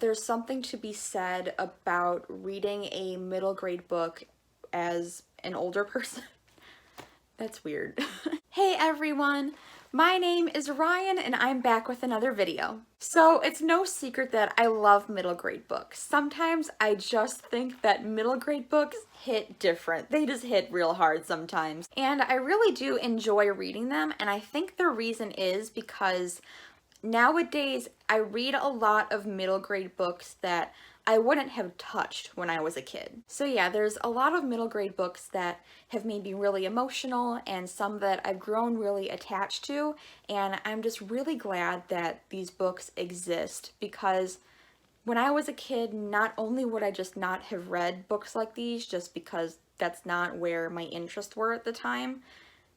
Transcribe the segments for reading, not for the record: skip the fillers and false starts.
There's something to be said about reading a middle grade book as an older person. That's weird. Hey everyone, my name is Ryan and I'm back with another video. So it's no secret that I love middle grade books. Sometimes I just think that middle grade books hit different. They just hit real hard sometimes. And I really do enjoy reading them, and I think the reason is because nowadays I read a lot of middle grade books that I wouldn't have touched when I was a kid. So yeah, there's a lot of middle grade books that have made me really emotional and some that I've grown really attached to, and I'm just really glad that these books exist because when I was a kid, not only would I just not have read books like these just because that's not where my interests were at the time,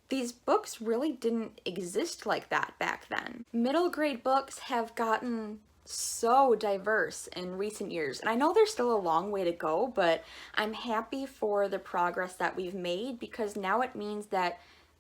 these books really didn't exist like that back then. Middle grade books have gotten so diverse in recent years, and I know there's still a long way to go, but I'm happy for the progress that we've made because now it means that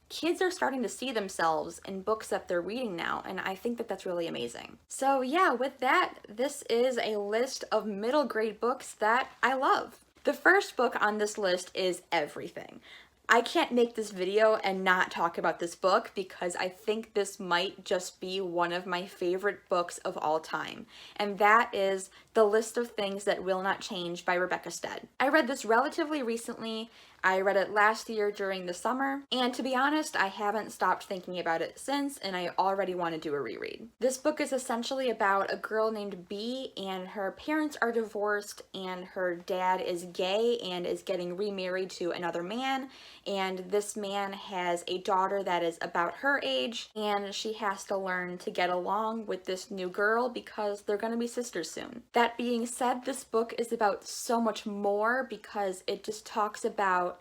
kids are starting to see themselves in books that they're reading now, and I think that that's really amazing. So yeah, with that, this is a list of middle grade books that I love. The first book on this list is Everything. I can't make this video and not talk about this book because I think this might just be one of my favorite books of all time, and that is The List of Things That Will Not Change by Rebecca Stead. I read this relatively recently. I read it last year during the summer, and to be honest, I haven't stopped thinking about it since, and I already want to do a reread. This book is essentially about a girl named Bee, and her parents are divorced, and her dad is gay and is getting remarried to another man, and this man has a daughter that is about her age, and she has to learn to get along with this new girl because they're going to be sisters soon. That being said, this book is about so much more because it just talks about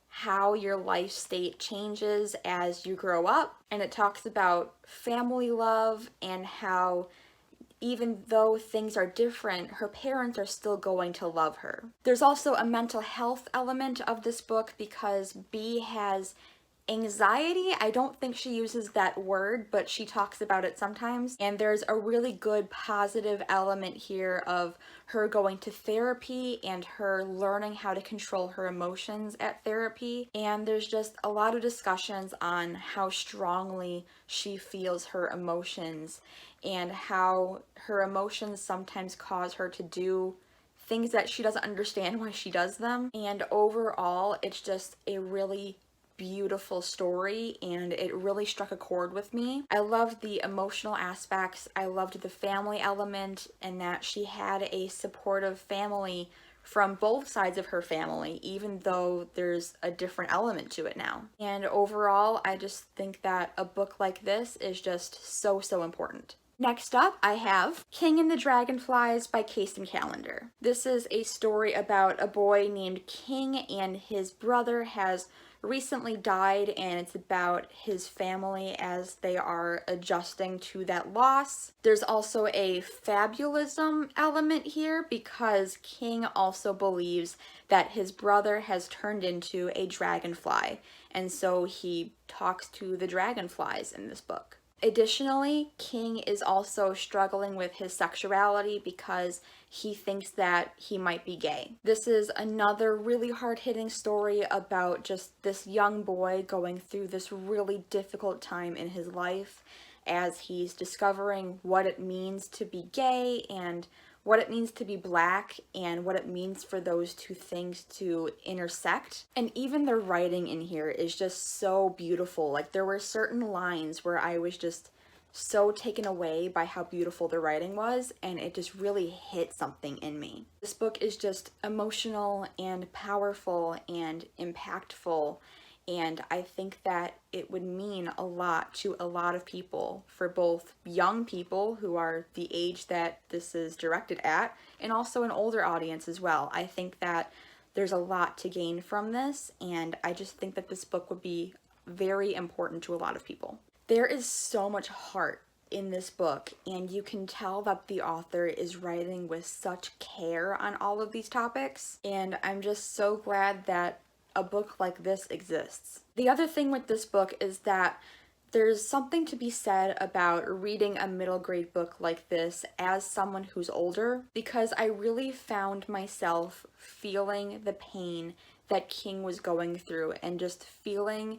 how your life state changes as you grow up, and it talks about family love and how even though things are different, her parents are still going to love her. There's also a mental health element of this book because Bee has anxiety. I don't think she uses that word, but she talks about it sometimes. And there's a really good positive element here of her going to therapy and her learning how to control her emotions at therapy. And there's just a lot of discussions on how strongly she feels her emotions and how her emotions sometimes cause her to do things that she doesn't understand why she does them. And overall, it's just a really beautiful story, and it really struck a chord with me. I loved the emotional aspects. I loved the family element and that she had a supportive family from both sides of her family, even though there's a different element to it now. And overall, I just think that a book like this is just so, so important. Next up, I have King and the Dragonflies by Casey Callender. This is a story about a boy named King, and his brother has recently died, and it's about his family as they are adjusting to that loss. There's also a fabulism element here because King also believes that his brother has turned into a dragonfly, and so he talks to the dragonflies in this book. Additionally, King is also struggling with his sexuality because he thinks that he might be gay. This is another really hard-hitting story about just this young boy going through this really difficult time in his life as he's discovering what it means to be gay and what it means to be black and what it means for those two things to intersect. And even the writing in here is just so beautiful. Like, there were certain lines where I was just so taken away by how beautiful the writing was, and it just really hit something in me. This book is just emotional and powerful and impactful, and I think that it would mean a lot to a lot of people, for both young people who are the age that this is directed at, and also an older audience as well. I think that there's a lot to gain from this, and I just think that this book would be very important to a lot of people. There is so much heart in this book, and you can tell that the author is writing with such care on all of these topics, and I'm just so glad that a book like this exists. The other thing with this book is that there's something to be said about reading a middle grade book like this as someone who's older, because I really found myself feeling the pain that King was going through and just feeling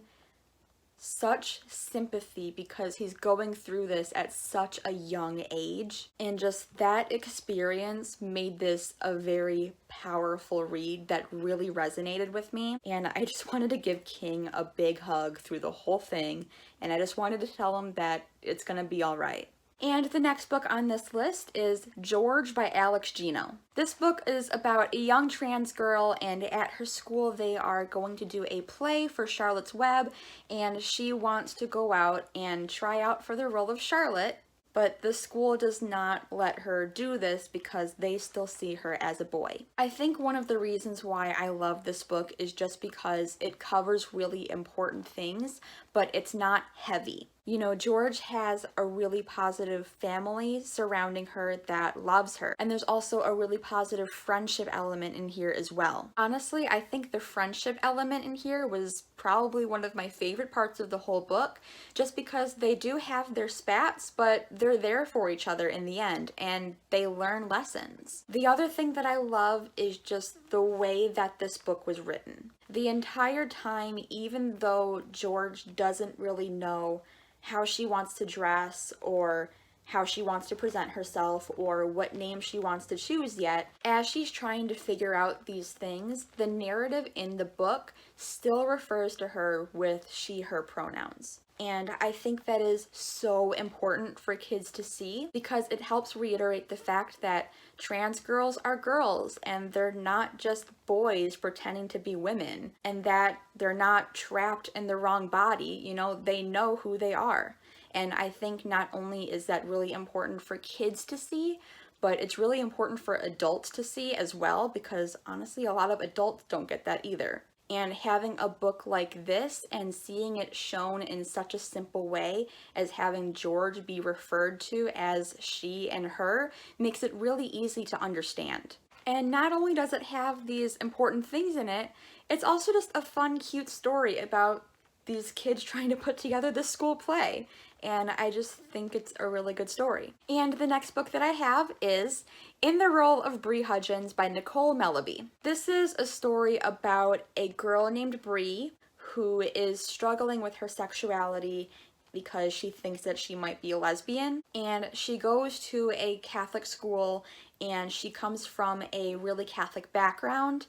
such sympathy because he's going through this at such a young age, and just that experience made this a very powerful read that really resonated with me. And I just wanted to give King a big hug through the whole thing, and I just wanted to tell him that it's gonna be all right. And the next book on this list is George by Alex Gino. This book is about a young trans girl, and at her school they are going to do a play for Charlotte's Web, and she wants to go out and try out for the role of Charlotte, but the school does not let her do this because they still see her as a boy. I think one of the reasons why I love this book is just because it covers really important things, but it's not heavy. You know, George has a really positive family surrounding her that loves her. And there's also a really positive friendship element in here as well. Honestly, I think the friendship element in here was probably one of my favorite parts of the whole book, just because they do have their spats, but they're there for each other in the end, and they learn lessons. The other thing that I love is just the way that this book was written. The entire time, even though George doesn't really know how she wants to dress or how she wants to present herself or what name she wants to choose yet, as she's trying to figure out these things, the narrative in the book still refers to her with she, her pronouns. And I think that is so important for kids to see because it helps reiterate the fact that trans girls are girls and they're not just boys pretending to be women, and that they're not trapped in the wrong body. You know, they know who they are. And I think not only is that really important for kids to see, but it's really important for adults to see as well, because honestly, a lot of adults don't get that either. And having a book like this and seeing it shown in such a simple way as having George be referred to as she and her makes it really easy to understand. And not only does it have these important things in it, it's also just a fun, cute story about these kids trying to put together this school play. And I just think it's a really good story. And the next book that I have is In the Role of Brie Hudgens by Nicole Melleby. This is a story about a girl named Brie who is struggling with her sexuality because she thinks that she might be a lesbian. And she goes to a Catholic school, and she comes from a really Catholic background.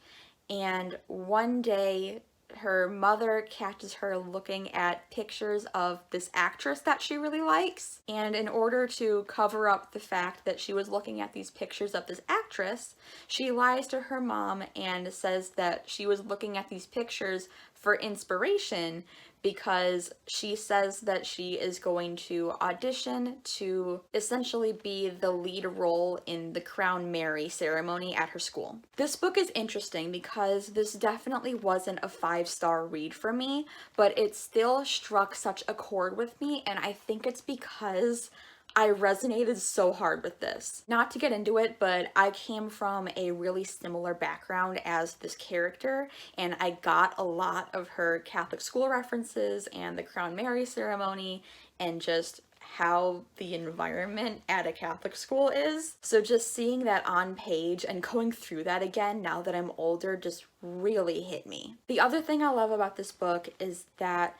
And one day, her mother catches her looking at pictures of this actress that she really likes, and in order to cover up the fact that she was looking at these pictures of this actress, she lies to her mom and says that she was looking at these pictures for inspiration because she says that she is going to audition to essentially be the lead role in the Crown Mary ceremony at her school. This book is interesting because this definitely wasn't a 5-star read for me, but it still struck such a chord with me, and I think it's because I resonated so hard with this. Not to get into it, but I came from a really similar background as this character, and I got a lot of her Catholic school references and the Crown Mary ceremony and just how the environment at a Catholic school is. So just seeing that on page and going through that again now that I'm older just really hit me. The other thing I love about this book is that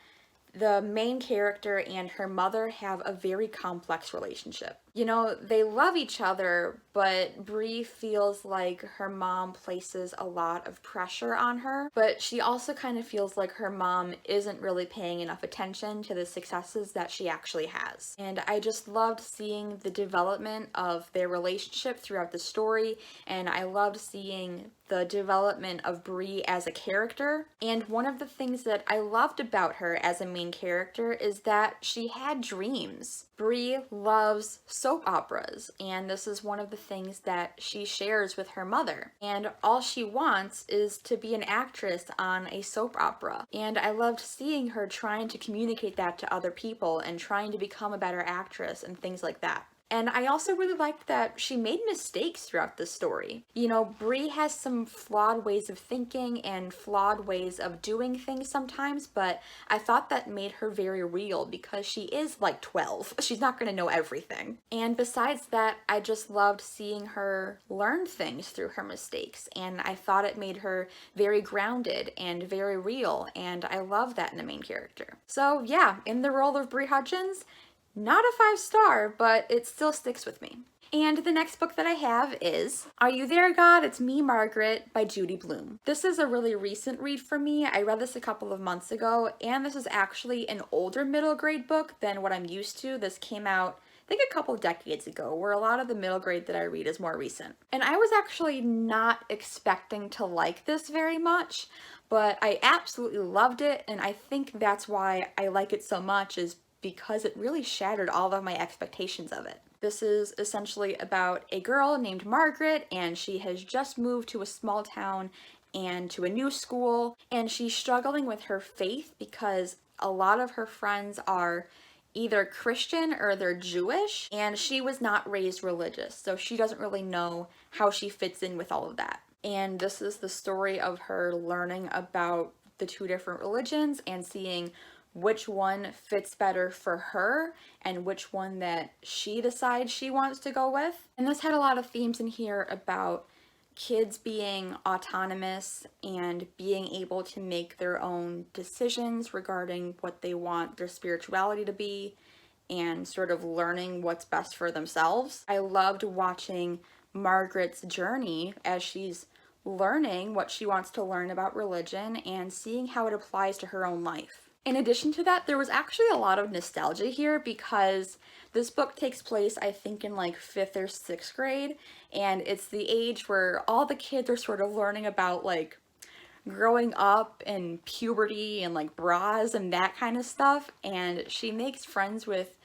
the main character and her mother have a very complex relationship. You know, they love each other, but Brie feels like her mom places a lot of pressure on her, but she also kind of feels like her mom isn't really paying enough attention to the successes that she actually has. And I just loved seeing the development of their relationship throughout the story, and I loved seeing the development of Brie as a character. And one of the things that I loved about her as a main character is that she had dreams. Brie loves soap operas, and this is one of the things that she shares with her mother. And all she wants is to be an actress on a soap opera. And I loved seeing her trying to communicate that to other people and trying to become a better actress and things like that. And I also really liked that she made mistakes throughout the story. You know, Brie has some flawed ways of thinking and flawed ways of doing things sometimes, but I thought that made her very real because she is like 12. She's not going to know everything. And besides that, I just loved seeing her learn things through her mistakes, and I thought it made her very grounded and very real, and I love that in a main character. So yeah, in the role of Brie Hudgens, not a 5-star, but it still sticks with me. And the next book that I have is Are You There, God? It's Me, Margaret by Judy Blume. This is a really recent read for me. I read this a couple of months ago, and this is actually an older middle grade book than what I'm used to. This came out, I think, a couple decades ago, where a lot of the middle grade that I read is more recent. And I was actually not expecting to like this very much, but I absolutely loved it, and I think that's why I like it so much, is because it really shattered all of my expectations of it. This is essentially about a girl named Margaret, and she has just moved to a small town and to a new school, and she's struggling with her faith because a lot of her friends are either Christian or they're Jewish, and she was not raised religious, so she doesn't really know how she fits in with all of that. And this is the story of her learning about the two different religions and seeing which one fits better for her and which one that she decides she wants to go with. And this had a lot of themes in here about kids being autonomous and being able to make their own decisions regarding what they want their spirituality to be and sort of learning what's best for themselves. I loved watching Margaret's journey as she's learning what she wants to learn about religion and seeing how it applies to her own life. In addition to that, there was actually a lot of nostalgia here because this book takes place, I think, in like 5th or 6th grade, and it's the age where all the kids are sort of learning about like growing up and puberty and like bras and that kind of stuff, and she makes friends with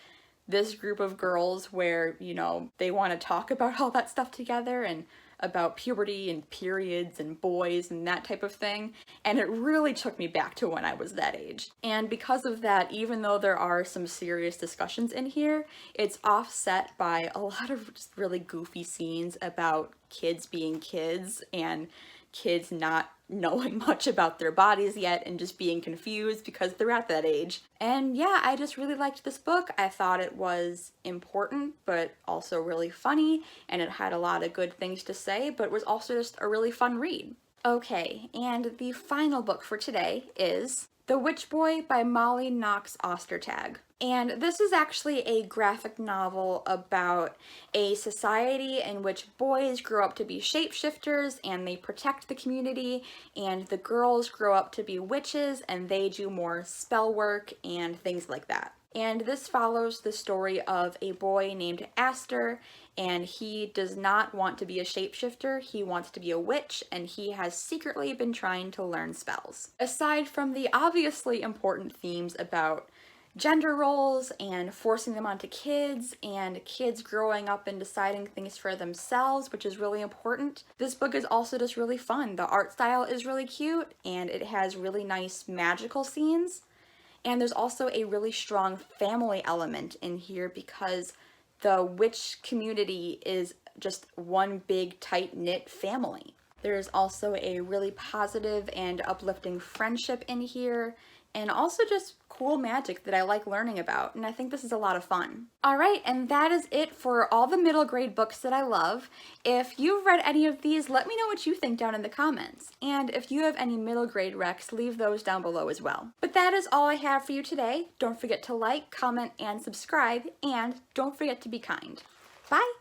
this group of girls where, you know, they want to talk about all that stuff together and about puberty and periods and boys and that type of thing, and it really took me back to when I was that age. And because of that, even though there are some serious discussions in here, it's offset by a lot of just really goofy scenes about kids being kids and kids not knowing much about their bodies yet and just being confused because they're at that age. And yeah, I just really liked this book. I thought it was important, but also really funny, and it had a lot of good things to say, but was also just a really fun read. Okay, and the final book for today is The Witch Boy by Molly Knox Ostertag. And this is actually a graphic novel about a society in which boys grow up to be shapeshifters and they protect the community, and the girls grow up to be witches and they do more spell work and things like that. And this follows the story of a boy named Aster, and he does not want to be a shapeshifter, he wants to be a witch, and he has secretly been trying to learn spells. Aside from the obviously important themes about gender roles and forcing them onto kids and kids growing up and deciding things for themselves, which is really important, this book is also just really fun. The art style is really cute, and it has really nice magical scenes. And there's also a really strong family element in here because the witch community is just one big tight-knit family. There's also a really positive and uplifting friendship in here, and also just cool magic that I like learning about, and I think this is a lot of fun. Alright, and that is it for all the middle grade books that I love. If you've read any of these, let me know what you think down in the comments. And if you have any middle grade recs, leave those down below as well. But that is all I have for you today. Don't forget to like, comment, and subscribe, and don't forget to be kind. Bye!